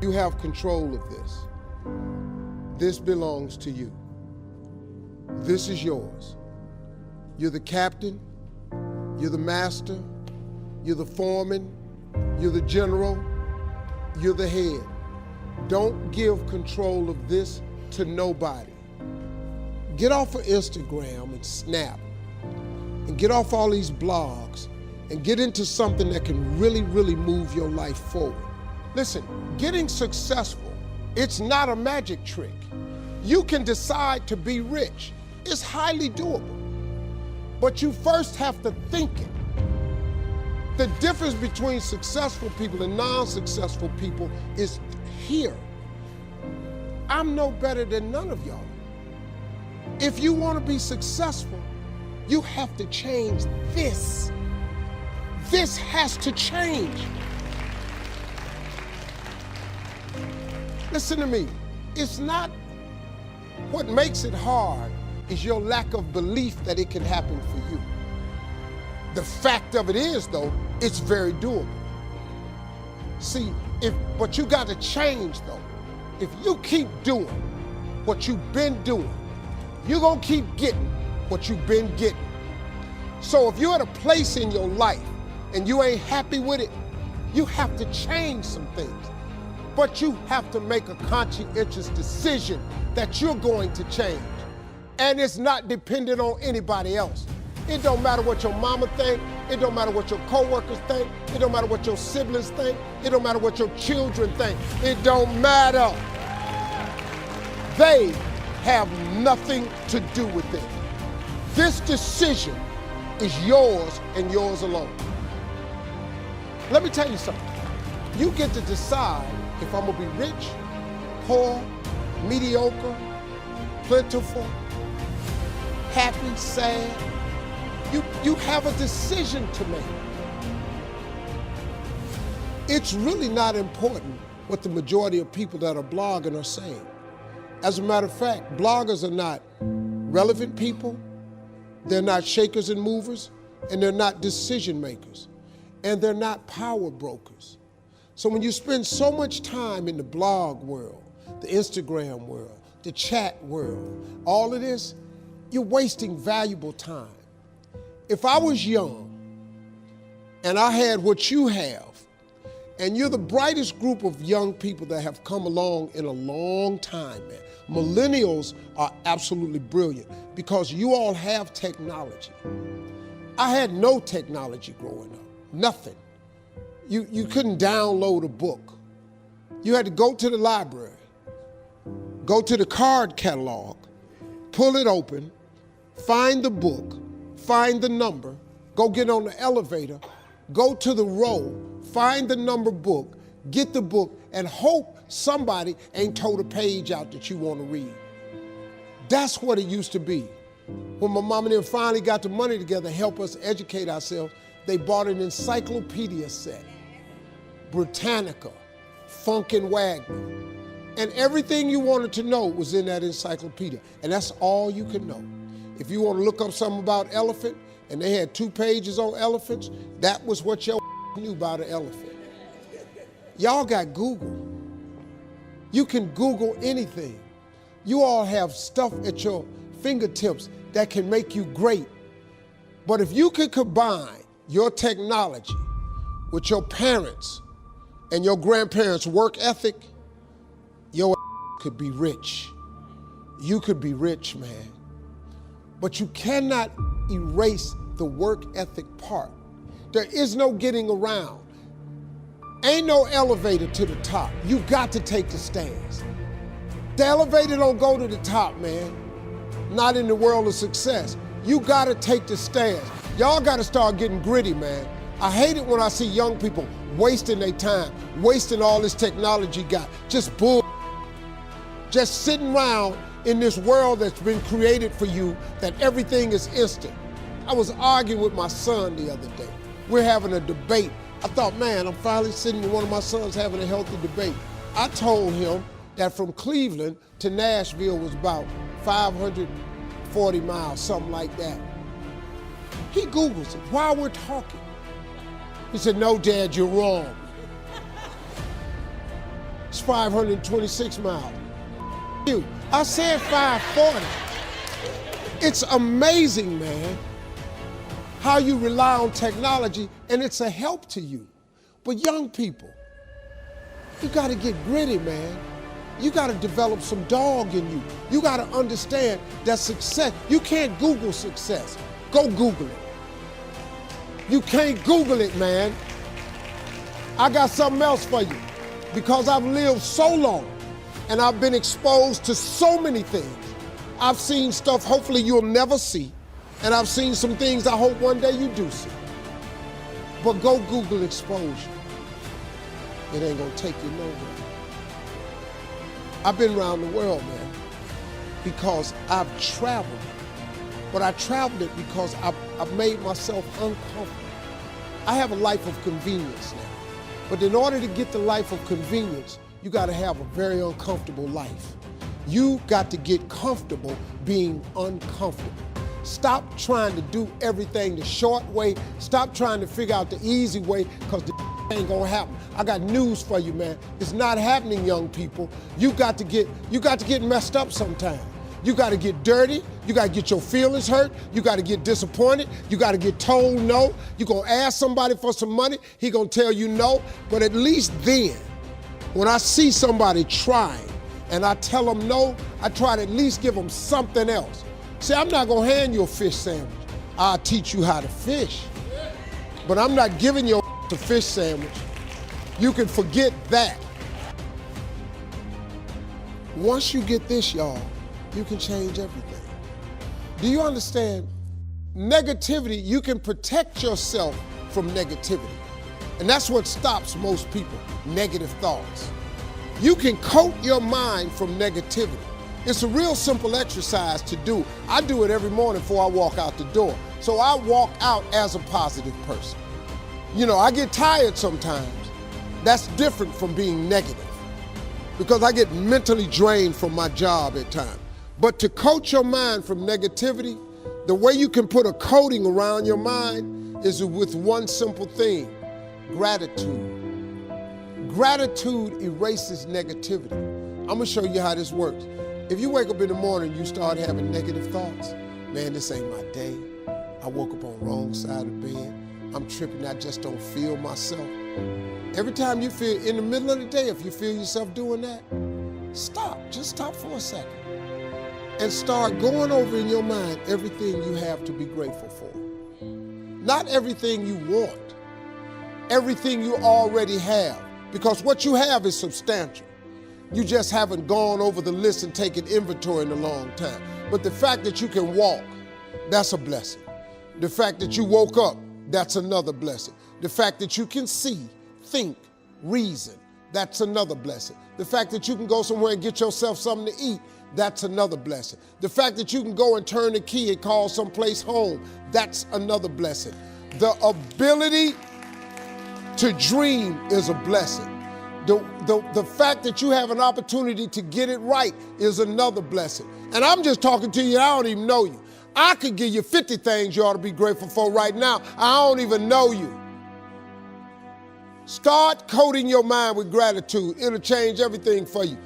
You have control of this. This belongs to you. This is yours. You're the captain, you're the master, you're the foreman, you're the general, you're the head. Don't give control of this to nobody. Get off of Instagram and Snap and get off all these blogs and get into something that can really, really move your life forward. Listen, getting successful, it's not a magic trick. You can decide to be rich. It's highly doable. But you first have to think it. The difference between successful people and non-successful people is here. I'm no better than none of y'all. If you want to be successful, you have to change this. This has to change. Listen to me. It's not what makes it hard is your lack of belief that it can happen for you. The fact of it is, though, it's very doable. See, but you got to change, though. If you keep doing what you've been doing, you're gonna keep getting what you've been getting. So if you're at a place in your life and you ain't happy with it, you have to change some things. But you have to make a conscientious decision that you're going to change. And it's not dependent on anybody else. It don't matter what your mama think. It don't matter what your coworkers think. It don't matter what your siblings think. It don't matter what your children think. It don't matter. They have nothing to do with it. This decision is yours and yours alone. Let me tell you something. You get to decide if I'm gonna be rich, poor, mediocre, plentiful, happy, sad. You have a decision to make. It's really not important what the majority of people that are blogging are saying. As a matter of fact, bloggers are not relevant people, they're not shakers and movers, and they're not decision makers, and they're not power brokers. So when you spend so much time in the blog world, the Instagram world, the chat world, all of this, you're wasting valuable time. If I was young and I had what you have, and you're the brightest group of young people that have come along in a long time, man. Millennials are absolutely brilliant because you all have technology. I had no technology growing up, nothing. You couldn't download a book. You had to go to the library, go to the card catalog, pull it open, find the book, find the number, go get on the elevator, go to the row, find the number book, get the book, and hope somebody ain't told a page out that you want to read. That's what it used to be. When my mom and them finally got the money together to help us educate ourselves, they bought an encyclopedia set, Britannica, Funk and Wagner, and everything you wanted to know was in that encyclopedia, and that's all you could know. If you want to look up something about elephant, and they had 2 pages on elephants, that was what your knew about an elephant. Y'all got Google. You can Google anything. You all have stuff at your fingertips that can make you great. But if you could combine your technology with your parents and your grandparents' work ethic, your could be rich. You could be rich, man. But you cannot erase the work ethic part. There is no getting around. Ain't no elevator to the top. You got to take the stairs. The elevator don't go to the top, man. Not in the world of success. You got to take the stairs. Y'all got to start getting gritty, man. I hate it when I see young people wasting their time, wasting all this technology got, just bull, just sitting around in this world that's been created for you that everything is instant. I was arguing with my son the other day. We're having a debate. I thought, man, I'm finally sitting with one of my sons having a healthy debate. I told him that from Cleveland to Nashville was about 540 miles, something like that. He Googles it while we're talking. He said, no, Dad, you're wrong. It's 526 miles. I said 540. It's amazing, man, how you rely on technology and it's a help to you. But young people, you gotta get gritty, man. You gotta develop some dog in you. You gotta understand that success, you can't Google success. Go Google it. You can't Google it, man. I got something else for you. Because I've lived so long and I've been exposed to so many things. I've seen stuff hopefully you'll never see, and I've seen some things I hope one day you do see. But go Google exposure. It ain't gonna take you nowhere. I've been around the world, man, because I've traveled. But I traveled it because I've made myself uncomfortable. I have a life of convenience now. But in order to get the life of convenience, you gotta have a very uncomfortable life. You got to get comfortable being uncomfortable. Stop trying to do everything the short way. Stop trying to figure out the easy way, because the ain't gonna happen. I got news for you, man. It's not happening, young people. You got to get messed up sometime. You got to get dirty. You got to get your feelings hurt. You got to get disappointed. You got to get told no. You're going to ask somebody for some money. He going to tell you no. But at least then, when I see somebody trying and I tell them no, I try to at least give them something else. See, I'm not going to hand you a fish sandwich. I'll teach you how to fish. But I'm not giving you a fish sandwich. You can forget that. Once you get this, y'all, you can change everything. Do you understand? Negativity, you can protect yourself from negativity. And that's what stops most people, negative thoughts. You can coat your mind from negativity. It's a real simple exercise to do. I do it every morning before I walk out the door. So I walk out as a positive person. You know, I get tired sometimes. That's different from being negative, because I get mentally drained from my job at times. But to coat your mind from negativity, the way you can put a coating around your mind is with one simple thing: gratitude. Gratitude erases negativity. I'm gonna show you how this works. If you wake up in the morning and you start having negative thoughts, man, this ain't my day. I woke up on the wrong side of the bed. I'm tripping, I just don't feel myself. Every time you feel, in the middle of the day, if you feel yourself doing that, stop, just stop for a second. And start going over in your mind everything you have to be grateful for. Not everything you want, everything you already have, because what you have is substantial. You just haven't gone over the list and taken inventory in a long time. But the fact that you can walk, that's a blessing. The fact that you woke up, that's another blessing. The fact that you can see, think, reason, that's another blessing. The fact that you can go somewhere and get yourself something to eat, that's another blessing. The fact that you can go and turn the key and call someplace home, that's another blessing. The ability to dream is a blessing. The fact that you have an opportunity to get it right is another blessing. And I'm just talking to you, I don't even know you. I could give you 50 things you ought to be grateful for right now. I don't even know you. Start coating your mind with gratitude. It'll change everything for you.